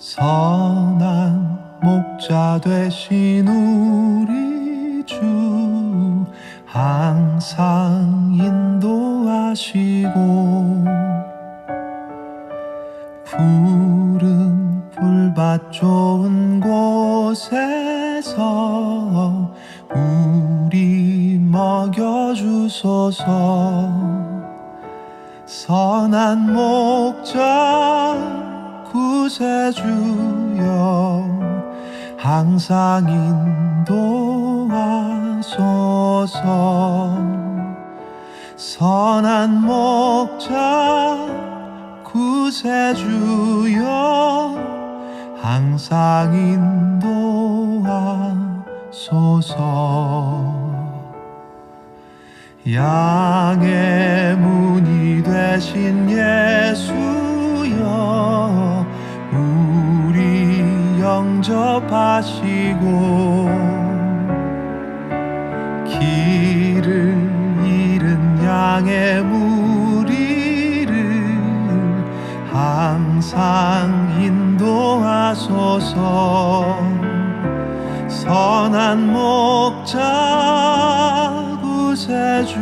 선한 목자 되신 우리 주 항상 인도하시고 푸른 풀밭 좋은 곳에서 우리 먹여주소서. 선한 목자 구세주여 항상 인도하소서. 선한 목자 구세주여 항상 인도하소서. 양의 문이 되신 예수여 우리 영접하시고 길을 잃은 양의 무리를 항상 인도하소서. 선한 목자 구세주여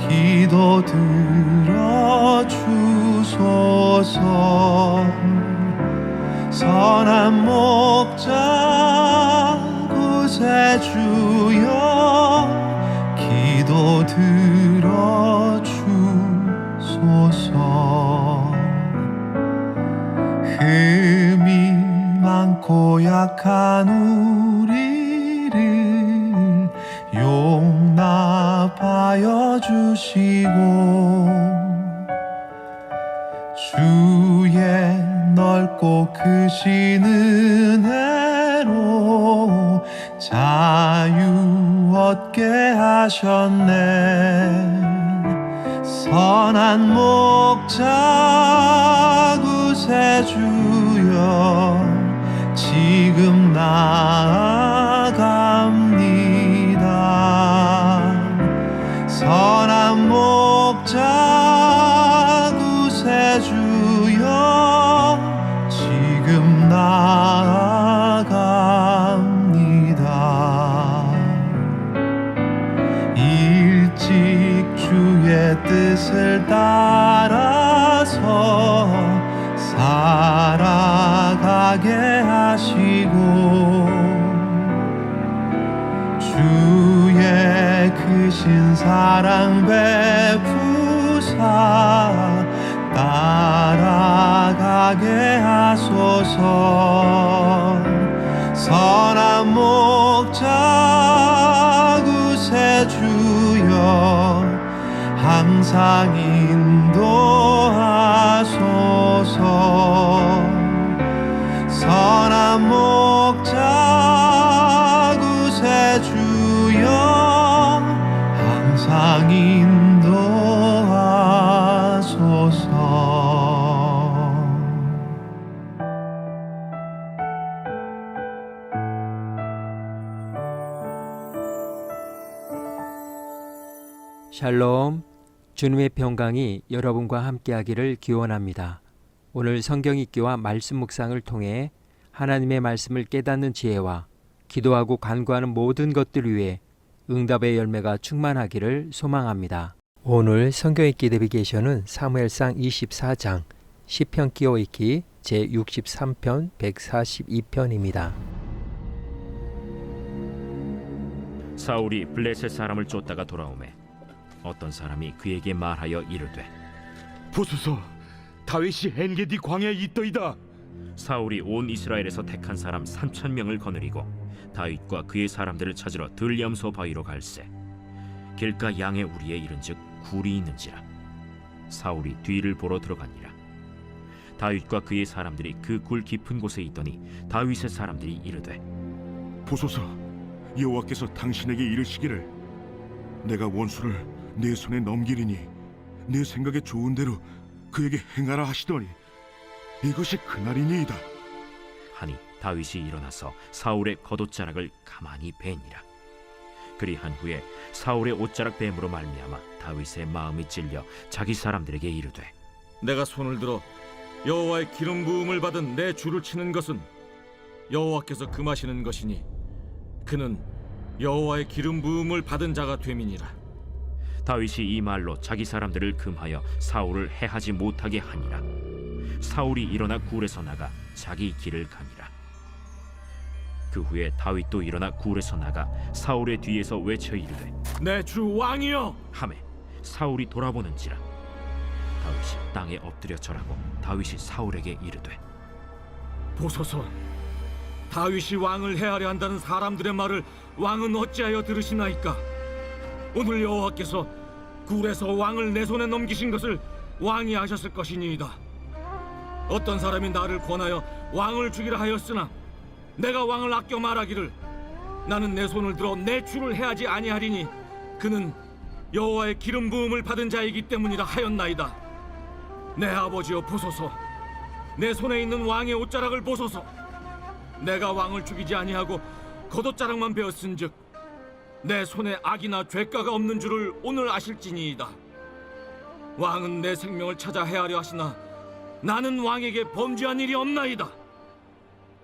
기도 들어주소서. 선한 목자 구세주여 기도 들어주소서. 흠이 많고 약한 우리를 용납하여 주시고 주의 넓고 크신 은혜로 자유 얻게 하셨네. 선한 목자 구세주여 지금 나아갑니다. 선한 목자 구세주여 지금 나아갑니다. 일찍 주의 뜻을 따라서 살아가게 하시고 주의 크신 사랑 베푸사 따라가게 하소서. 선한 목자 구세주여 항상 인도하소서. 선한 목자 구세주여 항상 인도하소서. 샬롬, 주님의 평강이 여러분과 함께하기를 기원합니다. 오늘 성경 읽기와 말씀 묵상을 통해 하나님의 말씀을 깨닫는 지혜와 기도하고 간구하는 모든 것들 위해 응답의 열매가 충만하기를 소망합니다. 오늘 성경 읽기 내비게이션은 사무엘상 24장 시편 끼워 읽기 제63편 142편입니다. 사울이 블레셋 사람을 쫓다가 돌아오매 어떤 사람이 그에게 말하여 이르되 보소서, 다윗이 엔게디 광야에 있더이다. 사울이 온 이스라엘에서 택한 사람 3,000명을 거느리고 다윗과 그의 사람들을 찾으러 들염소 바위로 갈새 길가 양의 우리에 이른즉 굴이 있는지라. 사울이 뒤를 보러 들어가니라. 다윗과 그의 사람들이 그 굴 깊은 곳에 있더니 다윗의 사람들이 이르되 보소서, 여호와께서 당신에게 이르시기를 내가 원수를 내 손에 넘기리니 내 생각에 좋은 대로 그에게 행하라 하시더니 이것이 그날이니이다 하니 다윗이 일어나서 사울의 겉옷자락을 가만히 베니라. 그리한 후에 사울의 옷자락 뱀으로 말미암아 다윗의 마음이 찔려 자기 사람들에게 이르되 내가 손을 들어 여호와의 기름 부음을 받은 내 주를 치는 것은 여호와께서 금하시는 것이니 그는 여호와의 기름 부음을 받은 자가 됨이니라. 다윗이 이 말로 자기 사람들을 금하여 사울을 해하지 못하게 하니라. 사울이 일어나 굴에서 나가 자기 길을 가니라. 그 후에 다윗도 일어나 굴에서 나가 사울의 뒤에서 외쳐 이르되 내 주 왕이여. 하매 사울이 돌아보는지라. 다윗이 땅에 엎드려 절하고 다윗이 사울에게 이르되 보소서, 다윗이 왕을 해하려 한다는 사람들의 말을 왕은 어찌하여 들으시나이까? 오늘 여호와께서 굴에서 왕을 내 손에 넘기신 것을 왕이 아셨을 것이니이다. 어떤 사람이 나를 권하여 왕을 죽이라 하였으나 내가 왕을 아껴 말하기를 나는 내 손을 들어 내 주를 해하지 아니하리니 그는 여호와의 기름 부음을 받은 자이기 때문이라 하였나이다. 내 아버지여 보소서, 내 손에 있는 왕의 옷자락을 보소서. 내가 왕을 죽이지 아니하고 겉옷자락만 베었은즉 내 손에 악이나 죄가가 없는 줄을 오늘 아실지니이다. 왕은 내 생명을 찾아 해하려 하시나 나는 왕에게 범죄한 일이 없나이다.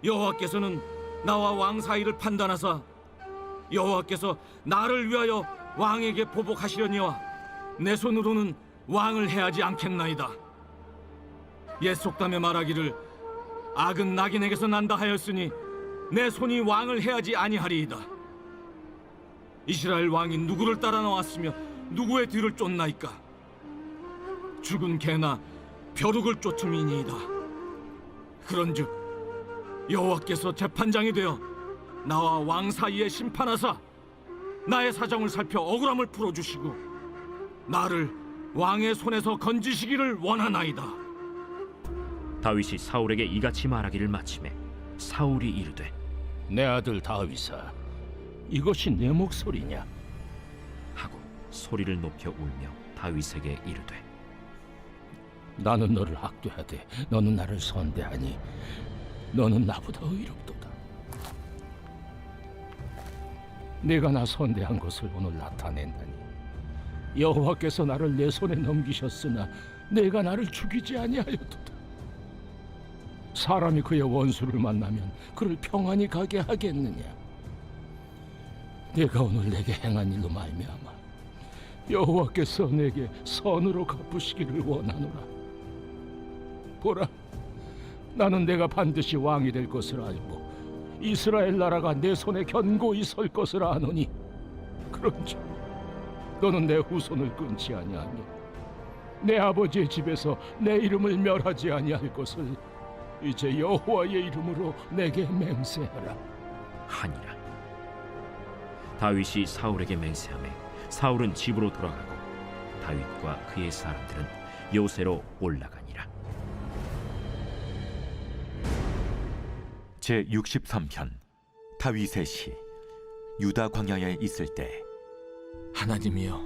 여호와께서는 나와 왕 사이를 판단하사 여호와께서 나를 위하여 왕에게 보복하시려니와 내 손으로는 왕을 해하지 않겠나이다. 옛 속담에 말하기를 악은 낙인에게서 난다 하였으니 내 손이 왕을 해하지 아니하리이다. 이스라엘 왕이 누구를 따라 나왔으며 누구의 뒤를 쫓나이까? 죽은 개나 벼룩을 쫓음이니이다. 그런즉 여호와께서 재판장이 되어 나와 왕 사이에 심판하사 나의 사정을 살펴 억울함을 풀어주시고 나를 왕의 손에서 건지시기를 원하나이다. 다윗이 사울에게 이같이 말하기를 마치매 사울이 이르되 내 아들 다윗아, 이것이 내 목소리냐? 하고 소리를 높여 울며 다윗에게 이르되 나는 너를 학대하되 너는 나를 선대하니 너는 나보다 의롭도다. 내가 나 선대한 것을 오늘 나타낸다니 여호와께서 나를 내 손에 넘기셨으나 내가 나를 죽이지 아니하였도다. 사람이 그의 원수를 만나면 그를 평안히 가게 하겠느냐? 내가 오늘 내게 행한 일로 말미암아 여호와께서 내게 선으로 갚으시기를 원하노라. 보라, 나는 내가 반드시 왕이 될 것을 알고 이스라엘 나라가 내 손에 견고히 설 것을 아노니 그런즉 너는 내 후손을 끊지 아니하며 내 아버지의 집에서 내 이름을 멸하지 아니할 것을 이제 여호와의 이름으로 내게 맹세하라. 하니라. 다윗이 사울에게 맹세하매 사울은 집으로 돌아가고 다윗과 그의 사람들은 요새로 올라가니라. 제 63편 다윗의 시. 유다 광야에 있을 때. 하나님이여,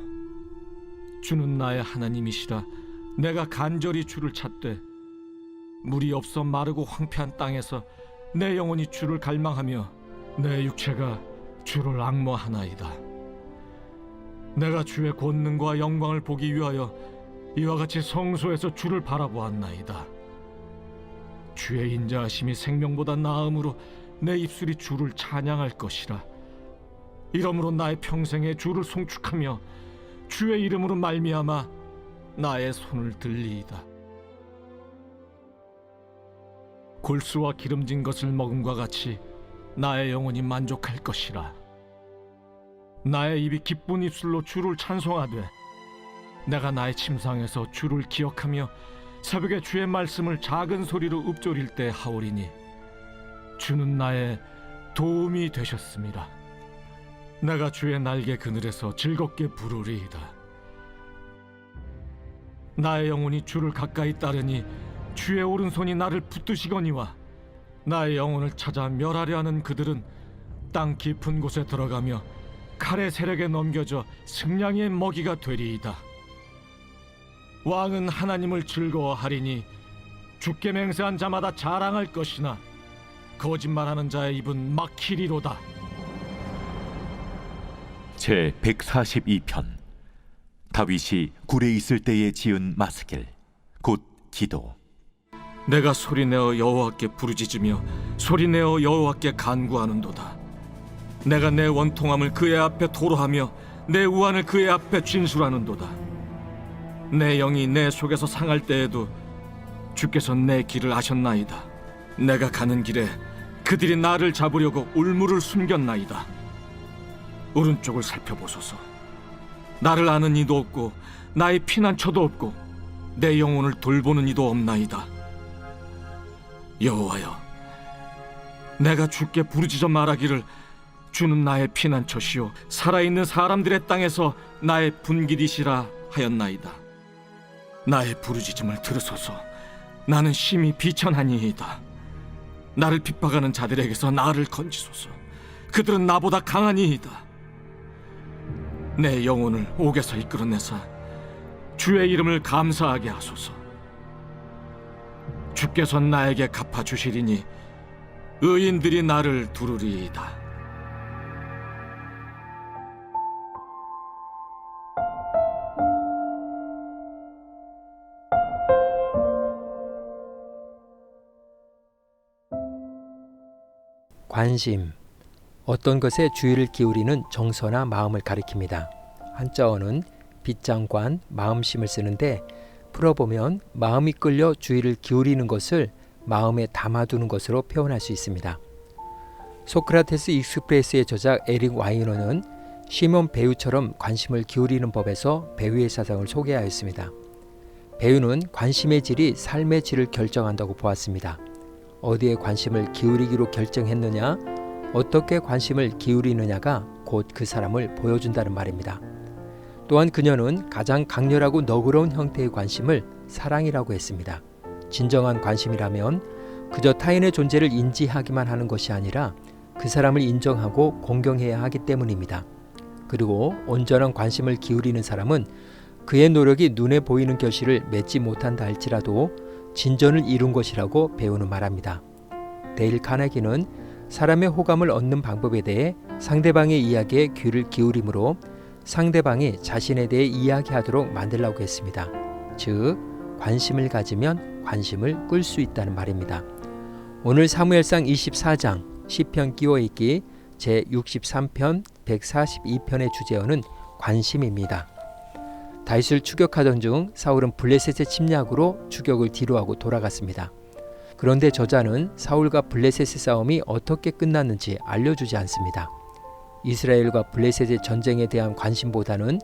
주는 나의 하나님이시라. 내가 간절히 주를 찾되 물이 없어 마르고 황폐한 땅에서 내 영혼이 주를 갈망하며 내 육체가 주를 앙모하나이다. 내가 주의 권능과 영광을 보기 위하여 이와 같이 성소에서 주를 바라보았나이다. 주의 인자하심이 생명보다 나음으로 내 입술이 주를 찬양할 것이라. 이러므로 나의 평생에 주를 송축하며 주의 이름으로 말미암아 나의 손을 들리이다. 골수와 기름진 것을 먹음과 같이 나의 영혼이 만족할 것이라. 나의 입이 기쁜 입술로 주를 찬송하되 내가 나의 침상에서 주를 기억하며 새벽에 주의 말씀을 작은 소리로 읊조릴 때 하오리니 주는 나의 도움이 되셨습니다. 내가 주의 날개 그늘에서 즐겁게 부르리이다. 나의 영혼이 주를 가까이 따르니 주의 오른손이 나를 붙드시거니와 나의 영혼을 찾아 멸하려 하는 그들은 땅 깊은 곳에 들어가며 칼의 세력에 넘겨져 승냥이의 먹이가 되리이다. 왕은 하나님을 즐거워하리니 주께 맹세한 자마다 자랑할 것이나 거짓말하는 자의 입은 막히리로다. 제 142편 다윗이 굴에 있을 때에 지은 마스길 곧 기도. 내가 소리내어 여호와께 부르짖으며 소리내어 여호와께 간구하는도다. 내가 내 원통함을 그의 앞에 토로하며 내 우환을 그의 앞에 진술하는도다. 내 영이 내 속에서 상할 때에도 주께서 내 길을 아셨나이다. 내가 가는 길에 그들이 나를 잡으려고 울무를 숨겼나이다. 오른쪽을 살펴보소서. 나를 아는 이도 없고 나의 피난처도 없고 내 영혼을 돌보는 이도 없나이다. 여호와여, 내가 주께 부르짖어 말하기를 주는 나의 피난처시요 살아있는 사람들의 땅에서 나의 분깃이시라 하였나이다. 나의 부르짖음을 들으소서. 나는 심히 비천하니이다. 나를 핍박하는 자들에게서 나를 건지소서. 그들은 나보다 강하니이다. 내 영혼을 옥에서 이끌어내사 주의 이름을 감사하게 하소서. 주께서 나에게 갚아주시리니 의인들이 나를 두르리이다. 관심, 어떤 것에 주의를 기울이는 정서나 마음을 가리킵니다. 한자어는 빗장관, 마음심을 쓰는데 풀어보면 마음이 끌려 주의를 기울이는 것을 마음에 담아두는 것으로 표현할 수 있습니다. 소크라테스 익스프레스의 저작 에릭 와이너는 시몬 배우처럼 관심을 기울이는 법에서 배우의 사상을 소개하였습니다. 배우는 관심의 질이 삶의 질을 결정한다고 보았습니다. 어디에 관심을 기울이기로 결정했느냐, 어떻게 관심을 기울이느냐가 곧 그 사람을 보여준다는 말입니다. 또한 그녀는 가장 강렬하고 너그러운 형태의 관심을 사랑이라고 했습니다. 진정한 관심이라면 그저 타인의 존재를 인지하기만 하는 것이 아니라 그 사람을 인정하고 공경해야 하기 때문입니다. 그리고 온전한 관심을 기울이는 사람은 그의 노력이 눈에 보이는 결실을 맺지 못한다 할지라도 진전을 이룬 것이라고 배우는 말합니다. 데일 카네기는 사람의 호감을 얻는 방법에 대해 상대방의 이야기에 귀를 기울임으로 상대방이 자신에 대해 이야기하도록 만들라고 했습니다. 즉, 관심을 가지면 관심을 끌 수 있다는 말입니다. 오늘 사무엘상 24장 시편 끼워읽기 제63편 142편의 주제어는 관심입니다. 다윗을 추격하던 중 사울은 블레셋의 침략으로 추격을 뒤로하고 돌아갔습니다. 그런데 저자는 사울과 블레셋의 싸움이 어떻게 끝났는지 알려주지 않습니다. 이스라엘과 블레셋의 전쟁에 대한 관심보다는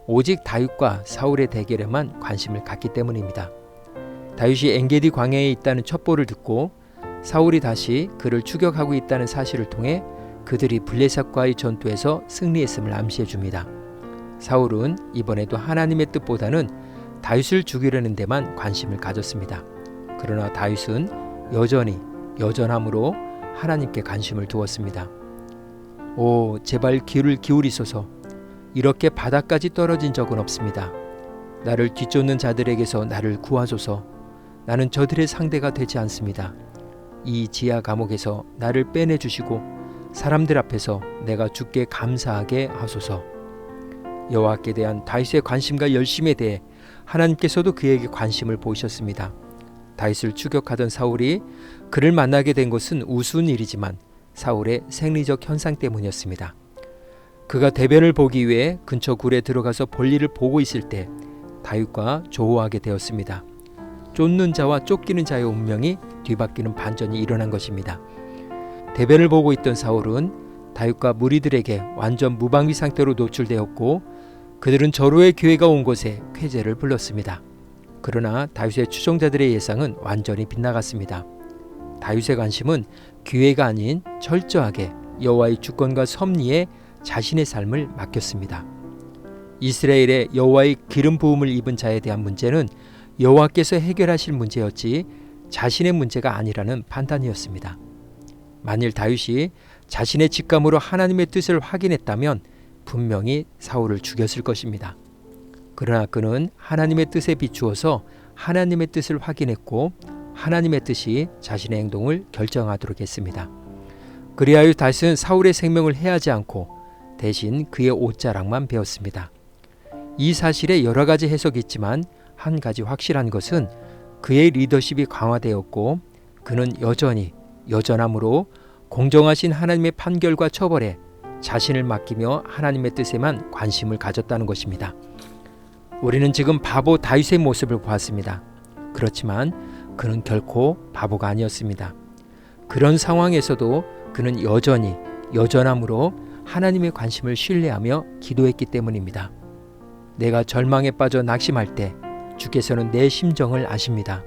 오직 다윗과 사울의 대결에만 관심을 갖기 때문입니다. 다윗이 엔게디 광야에 있다는 첩보를 듣고 사울이 다시 그를 추격하고 있다는 사실을 통해 그들이 블레셋과의 전투에서 승리했음을 암시해 줍니다. 사울은 이번에도 하나님의 뜻보다는 다윗을 죽이려는 데만 관심을 가졌습니다. 그러나 다윗은 여전함으로 하나님께 관심을 두었습니다. 오, 제발 귀를 기울이소서. 이렇게 바닥까지 떨어진 적은 없습니다. 나를 뒤쫓는 자들에게서 나를 구하소서. 나는 저들의 상대가 되지 않습니다. 이 지하 감옥에서 나를 빼내주시고 사람들 앞에서 내가 주께 감사하게 하소서. 여호와께 대한 다윗의 관심과 열심에 대해 하나님께서도 그에게 관심을 보이셨습니다. 다윗을 추격하던 사울이 그를 만나게 된 것은 우스운 일이지만 사울의 생리적 현상 때문이었습니다. 그가 대변을 보기 위해 근처 굴에 들어가서 볼일을 보고 있을 때 다윗과 조호하게 되었습니다. 쫓는 자와 쫓기는 자의 운명이 뒤바뀌는 반전이 일어난 것입니다. 대변을 보고 있던 사울은 다윗과 무리들에게 완전 무방비 상태로 노출되었고 그들은 절호의 기회가 온 곳에 쾌제를 불렀습니다. 그러나 다윗의 추종자들의 예상은 완전히 빗나갔습니다. 다윗의 관심은 기회가 아닌 철저하게 여호와의 주권과 섭리에 자신의 삶을 맡겼습니다. 이스라엘의 여호와의 기름 부음을 입은 자에 대한 문제는 여호와께서 해결하실 문제였지 자신의 문제가 아니라는 판단이었습니다. 만일 다윗이 자신의 직감으로 하나님의 뜻을 확인했다면 분명히 사울을 죽였을 것입니다. 그러나 그는 하나님의 뜻에 비추어서 하나님의 뜻을 확인했고 하나님의 뜻이 자신의 행동을 결정하도록 했습니다. 그리하여 다윗은 사울의 생명을 해하지 않고 대신 그의 옷자락만 베었습니다. 이 사실에 여러 가지 해석이 있지만 한 가지 확실한 것은 그의 리더십이 강화되었고 그는 여전히 여전함으로 공정하신 하나님의 판결과 처벌에 자신을 맡기며 하나님의 뜻에만 관심을 가졌다는 것입니다. 우리는 지금 바보 다윗의 모습을 보았습니다. 그렇지만 그는 결코 바보가 아니었습니다. 그런 상황에서도 그는 여전히 여전함으로 하나님의 관심을 신뢰하며 기도했기 때문입니다. 내가 절망에 빠져 낙심할 때 주께서는 내 심정을 아십니다.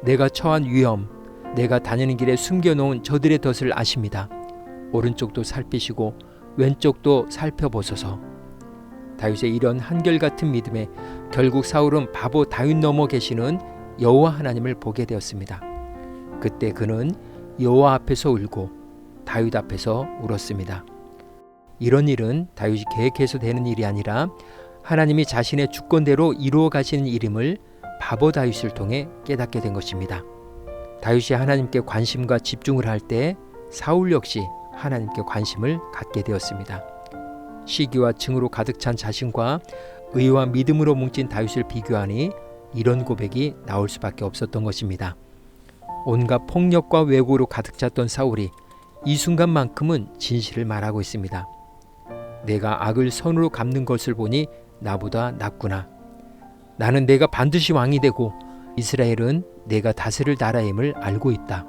내가 처한 위험, 내가 다니는 길에 숨겨놓은 저들의 덫을 아십니다. 오른쪽도 살피시고 왼쪽도 살펴보소서. 다윗의 이런 한결같은 믿음에 결국 사울은 바보 다윗 넘어 계시는 여호와 하나님을 보게 되었습니다. 그때 그는 여호와 앞에서 울고 다윗 앞에서 울었습니다. 이런 일은 다윗이 계획해서 되는 일이 아니라 하나님이 자신의 주권대로 이루어 가시는 일임을 바보 다윗을 통해 깨닫게 된 것입니다. 다윗이 하나님께 관심과 집중을 할 때 사울 역시 하나님께 관심을 갖게 되었습니다. 시기와 증오로 가득 찬 자신과 의와 믿음으로 뭉친 다윗을 비교하니 이런 고백이 나올 수밖에 없었던 것입니다. 온갖 폭력과 왜곡으로 가득 찼던 사울이 이 순간만큼은 진실을 말하고 있습니다. 내가 악을 선으로 갚는 것을 보니 나보다 낫구나. 나는 내가 반드시 왕이 되고 이스라엘은 내가 다스릴 나라임을 알고 있다.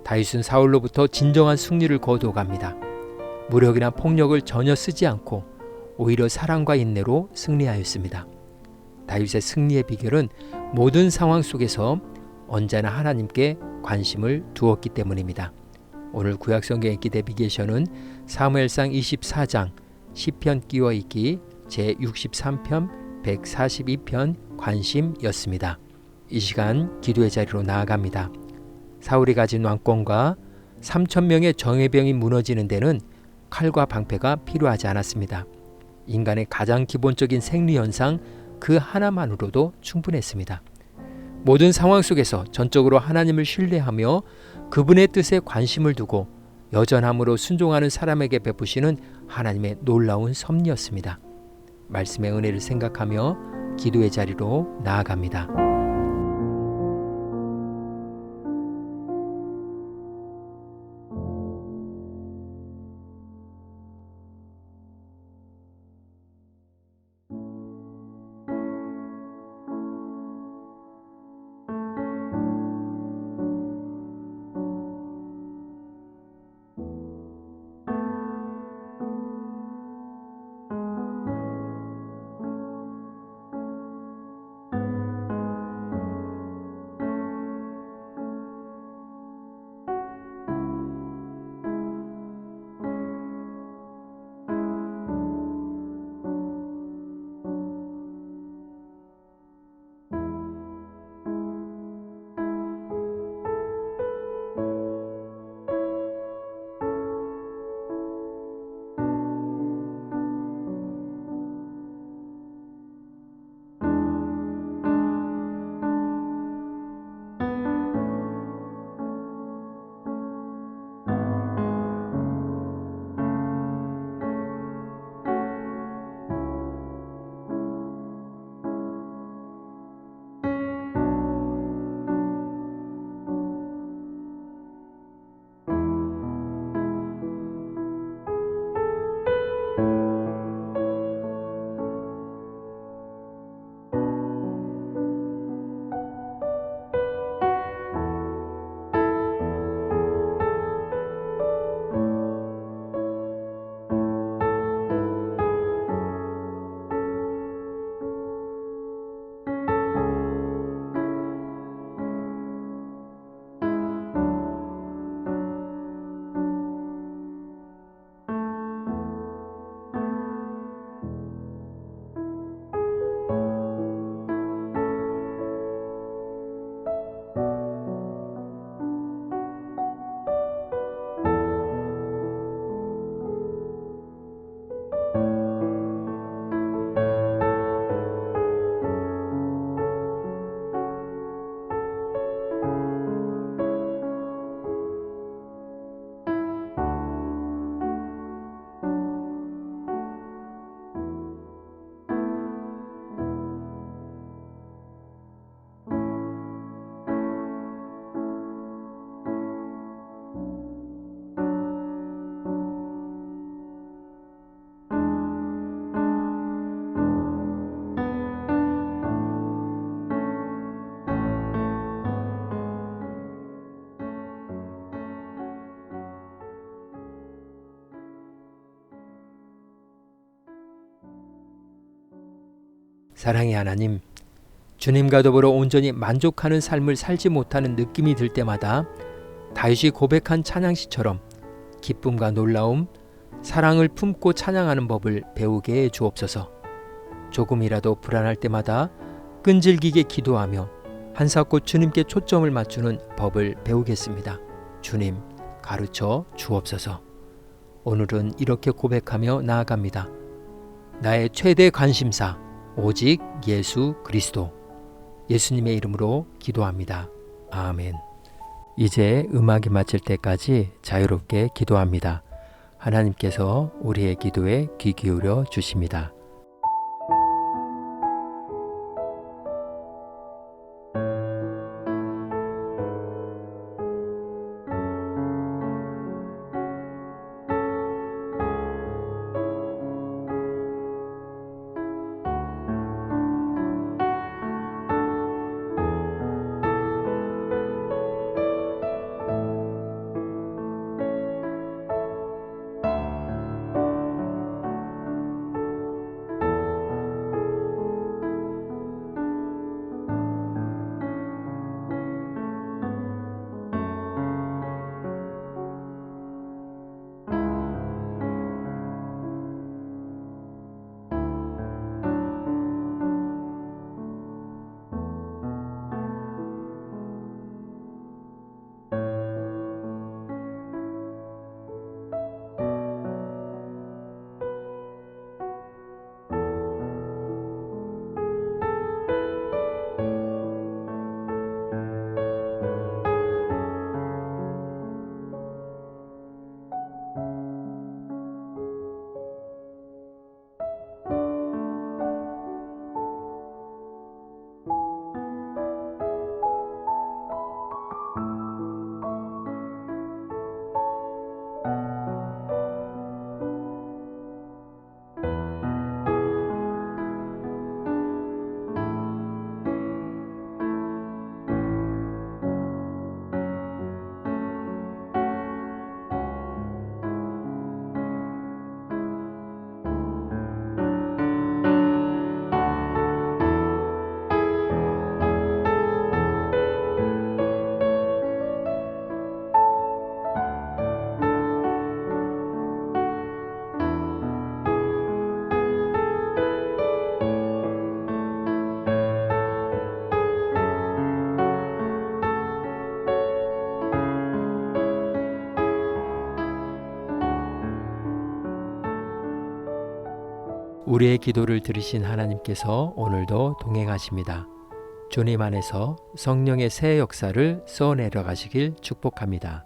다윗은 사울로부터 진정한 승리를 거두어갑니다. 무력이나 폭력을 전혀 쓰지 않고 오히려 사랑과 인내로 승리하였습니다. 다윗의 승리의 비결은 모든 상황 속에서 언제나 하나님께 관심을 두었기 때문입니다. 오늘 구약성경 읽기 내비게이션은 사무엘상 24장 시편 끼워 읽기 제63편 142편 관심이었습니다. 이 시간 기도의 자리로 나아갑니다. 사울이 가진 왕권과 3,000명의 정예병이 무너지는 데는 칼과 방패가 필요하지 않았습니다. 인간의 가장 기본적인 생리현상 그 하나만으로도 충분했습니다. 모든 상황 속에서 전적으로 하나님을 신뢰하며 그분의 뜻에 관심을 두고 여전함으로 순종하는 사람에게 베푸시는 하나님의 놀라운 섭리였습니다. 말씀의 은혜를 생각하며 기도의 자리로 나아갑니다. 사랑의 하나님, 주님과 더불어 온전히 만족하는 삶을 살지 못하는 느낌이 들 때마다 다윗이 고백한 찬양시처럼 기쁨과 놀라움, 사랑을 품고 찬양하는 법을 배우게 해 주옵소서. 조금이라도 불안할 때마다 끈질기게 기도하며 한사코 주님께 초점을 맞추는 법을 배우겠습니다. 주님, 가르쳐 주옵소서. 오늘은 이렇게 고백하며 나아갑니다. 나의 최대 관심사, 오직 예수 그리스도. 예수님의 이름으로 기도합니다. 아멘. 이제 음악이 마칠 때까지 자유롭게 기도합니다. 하나님께서 우리의 기도에 귀 기울여 주십니다. 우리의 기도를 들으신 하나님께서 오늘도 동행하십니다. 주님 안에서 성령의 새 역사를 써내려 가시길 축복합니다.